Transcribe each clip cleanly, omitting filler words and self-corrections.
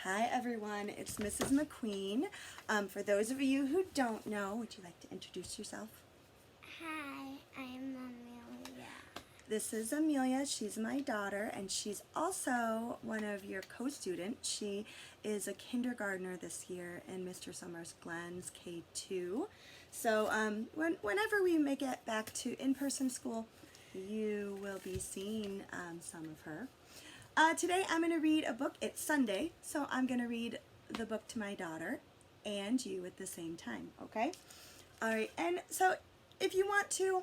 Hi everyone, it's Mrs. McQueen. For those of you who don't know, would you like to introduce yourself? Hi, I'm Amelia. This is Amelia. She's my daughter, and she's also one of your co-students. She is a kindergartner this year in Mr. Summers Glenn's K2. So whenever we make it back to in-person school, you will be seeing some of her. Today I'm going to read a book. It's Sunday, so I'm going to read the book to my daughter and you at the same time, okay? All right, and so if you want to,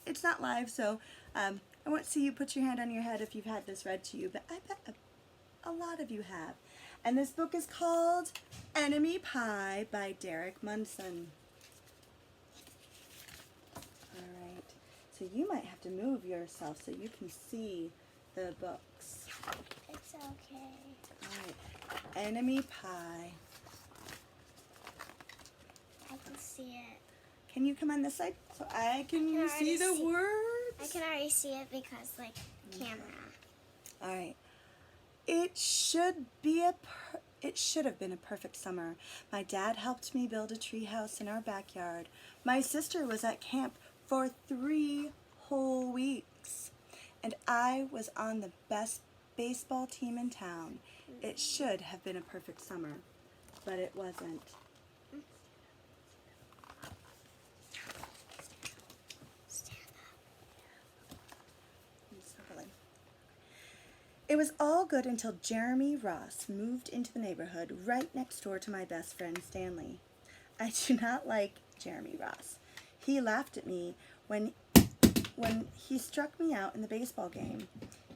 it's not live, so I won't see you put your hand on your head if you've had this read to you, but I bet a lot of you have. And this book is called Enemy Pie by Derek Munson. All right, so you might have to move yourself so you can see the books. It's okay. All right, Enemy Pie. I can see it. Can you come on this side so I can see the words? I can already see it because, camera. All right. It should have been a perfect summer. My dad helped me build a tree house in our backyard. My sister was at camp for 3 whole weeks. And I was on the best baseball team in town. It should have been a perfect summer, but it wasn't. It was all good until Jeremy Ross moved into the neighborhood right next door to my best friend Stanley. I do not like Jeremy Ross. He laughed at me when he struck me out in the baseball game.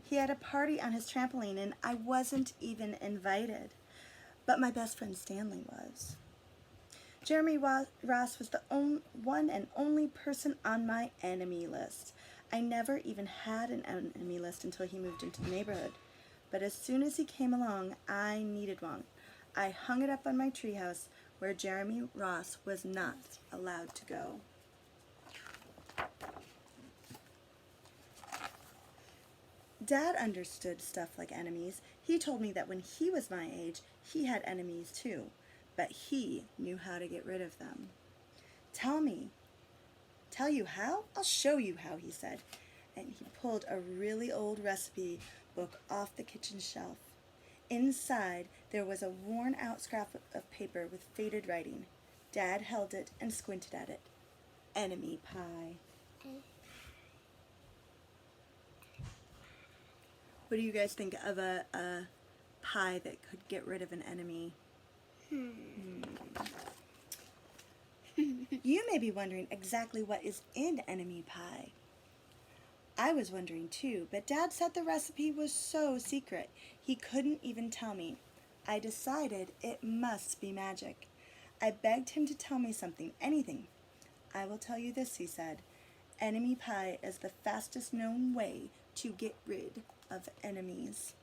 He had a party on his trampoline and I wasn't even invited. But my best friend Stanley was. Jeremy Ross was the one and only person on my enemy list. I never even had an enemy list until he moved into the neighborhood. But as soon as he came along, I needed one. I hung it up on my treehouse where Jeremy Ross was not allowed to go. Dad understood stuff like enemies. He told me that when he was my age, he had enemies too, but he knew how to get rid of them. Tell you how? I'll show you how, he said. And he pulled a really old recipe book off the kitchen shelf. Inside, there was a worn-out scrap of paper with faded writing. Dad held it and squinted at it. Enemy pie. What do you guys think of a pie that could get rid of an enemy? You may be wondering exactly what is in enemy pie. I was wondering too, but Dad said the recipe was so secret, he couldn't even tell me. I decided it must be magic. I begged him to tell me something, anything. I will tell you this, he said. Enemy pie is the fastest known way to get rid of enemies.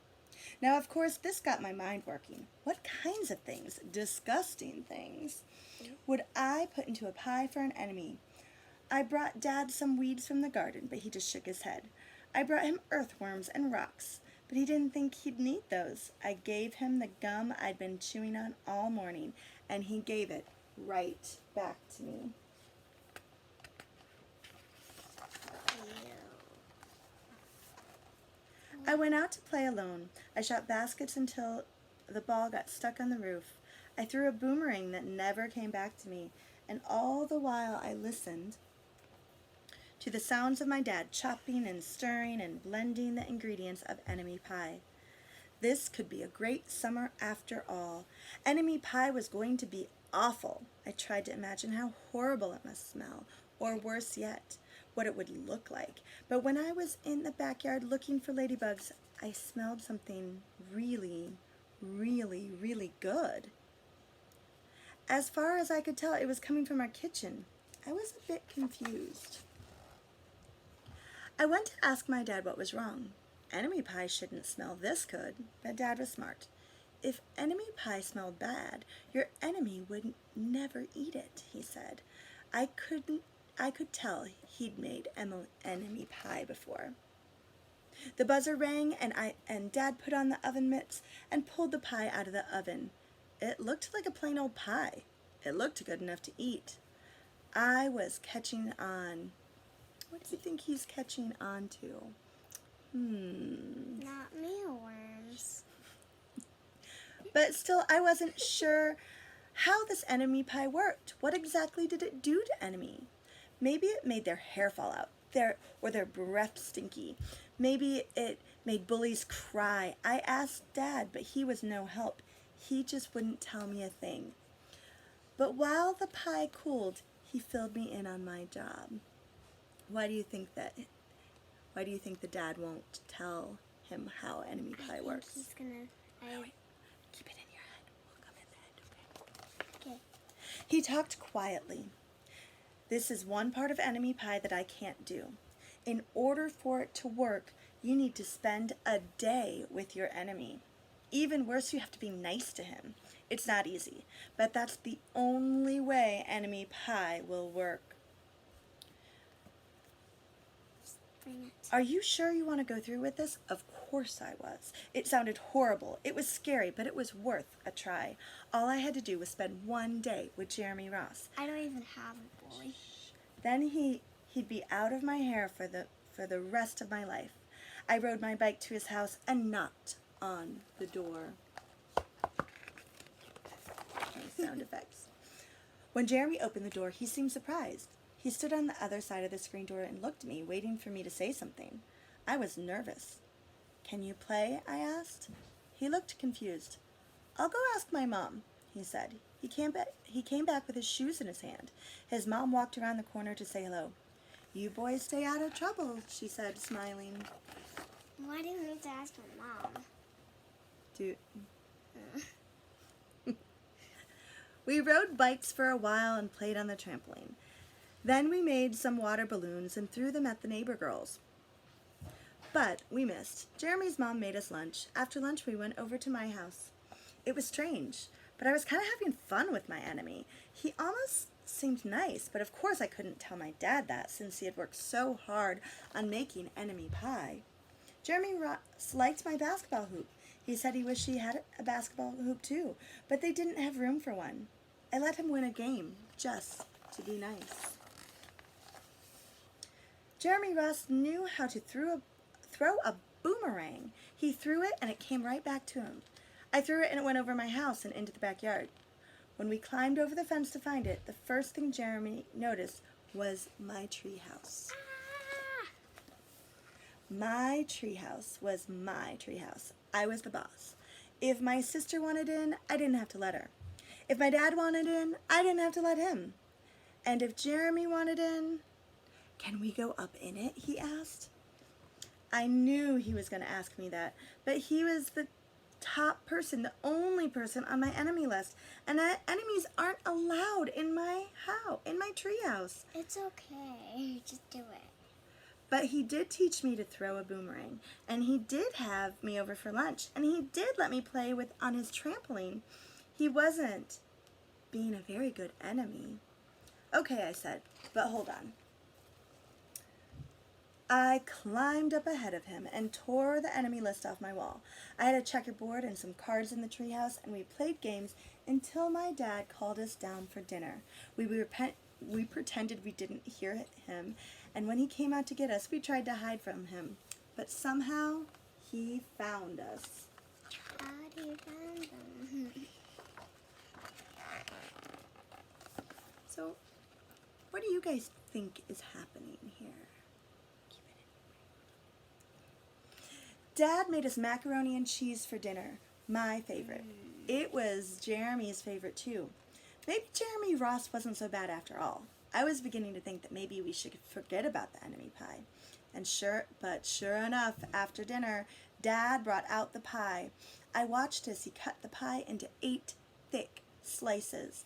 Now, of course, this got my mind working. What kinds of things, disgusting things, would I put into a pie for an enemy? I brought Dad some weeds from the garden, but he just shook his head. I brought him earthworms and rocks, but he didn't think he'd need those. I gave him the gum I'd been chewing on all morning, and he gave it right back to me. I went out to play alone. I shot baskets until the ball got stuck on the roof. I threw a boomerang that never came back to me, and all the while I listened to the sounds of my dad chopping and stirring and blending the ingredients of enemy pie. This could be a great summer after all. Enemy pie was going to be awful. I tried to imagine how horrible it must smell, or worse yet, what it would look like. But when I was in the backyard looking for ladybugs, I smelled something really, really, really good. As far as I could tell, it was coming from our kitchen. I was a bit confused. I went to ask my dad what was wrong. Enemy pie shouldn't smell this good, but Dad was smart. If enemy pie smelled bad, your enemy would never eat it, he said. I could tell he'd made enemy pie before. The buzzer rang, and Dad put on the oven mitts and pulled the pie out of the oven. It looked like a plain old pie. It looked good enough to eat. I was catching on. What do you think he's catching on to? Not mealworms. But still, I wasn't sure how this enemy pie worked. What exactly did it do to enemy? Maybe it made their hair fall out, or their breath stinky. Maybe it made bullies cry. I asked Dad, but he was no help. He just wouldn't tell me a thing. But while the pie cooled, he filled me in on my job. Why do you think the dad won't tell him how enemy pie works? He's gonna. Keep it in your head. We'll come in the head, okay? Okay. He talked quietly. This is one part of enemy pie that I can't do. In order for it to work, you need to spend a day with your enemy. Even worse, you have to be nice to him. It's not easy, but that's the only way enemy pie will work. Bring it. Are you sure you want to go through with this? Of course I was. It sounded horrible. It was scary, but it was worth a try. All I had to do was spend one day with Jeremy Ross. I don't even have a boy. Then he'd be out of my hair for the rest of my life. I rode my bike to his house and knocked on the door. Sound effects. When Jeremy opened the door, he seemed surprised. He stood on the other side of the screen door and looked at me, waiting for me to say something. I was nervous. "Can you play?" I asked. He looked confused. "I'll go ask my mom," he said. He came back with his shoes in his hand. His mom walked around the corner to say hello. "You boys stay out of trouble," she said, smiling. Why do you need to ask my mom? We rode bikes for a while and played on the trampoline. Then we made some water balloons and threw them at the neighbor girls. But we missed. Jeremy's mom made us lunch. After lunch, we went over to my house. It was strange, but I was kind of having fun with my enemy. He almost seemed nice, but of course I couldn't tell my dad that since he had worked so hard on making enemy pie. Jeremy Ross liked my basketball hoop. He said he wished he had a basketball hoop too, but they didn't have room for one. I let him win a game, just to be nice. Jeremy Ross knew how to throw a boomerang. He threw it and it came right back to him. I threw it and it went over my house and into the backyard. When we climbed over the fence to find it, the first thing Jeremy noticed was my treehouse. My treehouse was my treehouse. I was the boss. If my sister wanted in, I didn't have to let her. If my dad wanted in, I didn't have to let him. And if Jeremy wanted in, "Can we go up in it?" he asked. I knew he was going to ask me that, but he was the top person, the only person on my enemy list, and enemies aren't allowed in my house, in my treehouse. It's okay. Just do it. But he did teach me to throw a boomerang, and he did have me over for lunch, and he did let me play on his trampoline. He wasn't being a very good enemy. "Okay," I said, "but hold on." I climbed up ahead of him and tore the enemy list off my wall. I had a checkerboard and some cards in the treehouse, and we played games until my dad called us down for dinner. We pretended we didn't hear him, and when he came out to get us, we tried to hide from him. But somehow, he found us. How do you find them? So, what do you guys think is happening here? Dad made us macaroni and cheese for dinner, my favorite. It was Jeremy's favorite too. Maybe Jeremy Ross wasn't so bad after all. I was beginning to think that maybe we should forget about the enemy pie. But sure enough, after dinner, Dad brought out the pie. I watched as he cut the pie into 8 thick slices.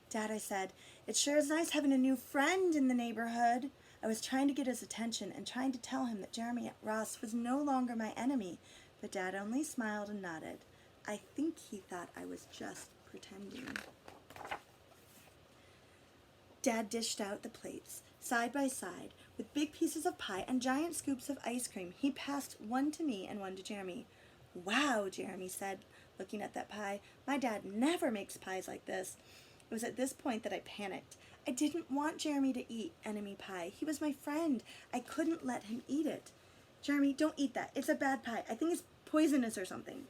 "Dad," I said, "it sure is nice having a new friend in the neighborhood." I was trying to get his attention and trying to tell him that Jeremy Ross was no longer my enemy, but Dad only smiled and nodded. I think he thought I was just pretending. Dad dished out the plates, side by side, with big pieces of pie and giant scoops of ice cream. He passed one to me and one to Jeremy. "Wow," Jeremy said, looking at that pie. "My dad never makes pies like this." It was at this point that I panicked. I didn't want Jeremy to eat enemy pie. He was my friend. I couldn't let him eat it. "Jeremy, don't eat that. It's a bad pie. I think it's poisonous or something."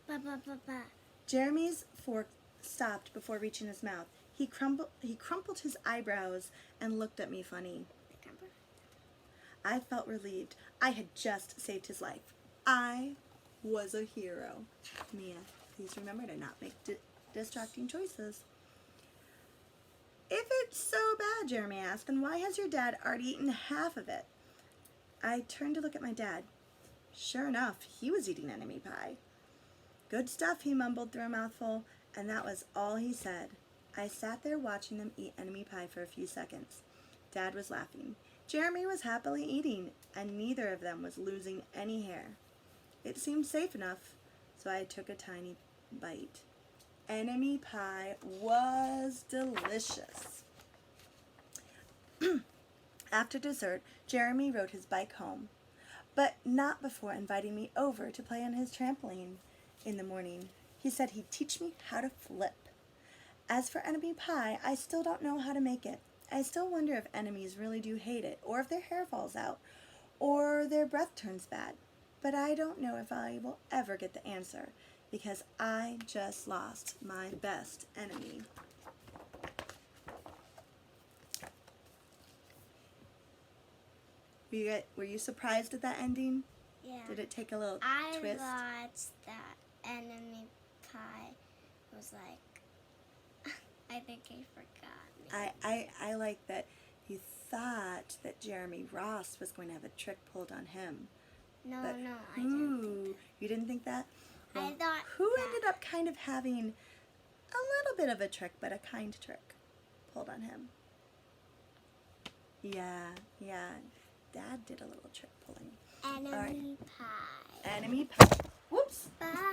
Jeremy's fork stopped before reaching his mouth. He crumpled his eyebrows and looked at me funny. I felt relieved. I had just saved his life. I was a hero. Mia, please remember to not make distracting choices. "If it's so bad," Jeremy asked, "then why has your dad already eaten half of it?" I turned to look at my dad. Sure enough, he was eating enemy pie. "Good stuff," he mumbled through a mouthful, and that was all he said. I sat there watching them eat enemy pie for a few seconds. Dad was laughing. Jeremy was happily eating, and neither of them was losing any hair. It seemed safe enough, so I took a tiny bite. Enemy pie was delicious. After dessert, Jeremy rode his bike home, but not before inviting me over to play on his trampoline in the morning. He said he'd teach me how to flip. As for enemy pie, I still don't know how to make it. I still wonder if enemies really do hate it, or if their hair falls out, or their breath turns bad. But I don't know if I will ever get the answer, because I just lost my best enemy. Were you surprised at that ending? Yeah. Did it take a little I twist? thought that enemy pie was like, I think he forgot me. I like that you thought that Jeremy Ross was going to have a trick pulled on him. No, But I didn't think you didn't think that? that. I thought Who that ended up kind of having a little bit of a trick, but a kind trick pulled on him? Yeah. Dad did a little trick pulling. enemy pie. Enemy pie. Whoops. Bye.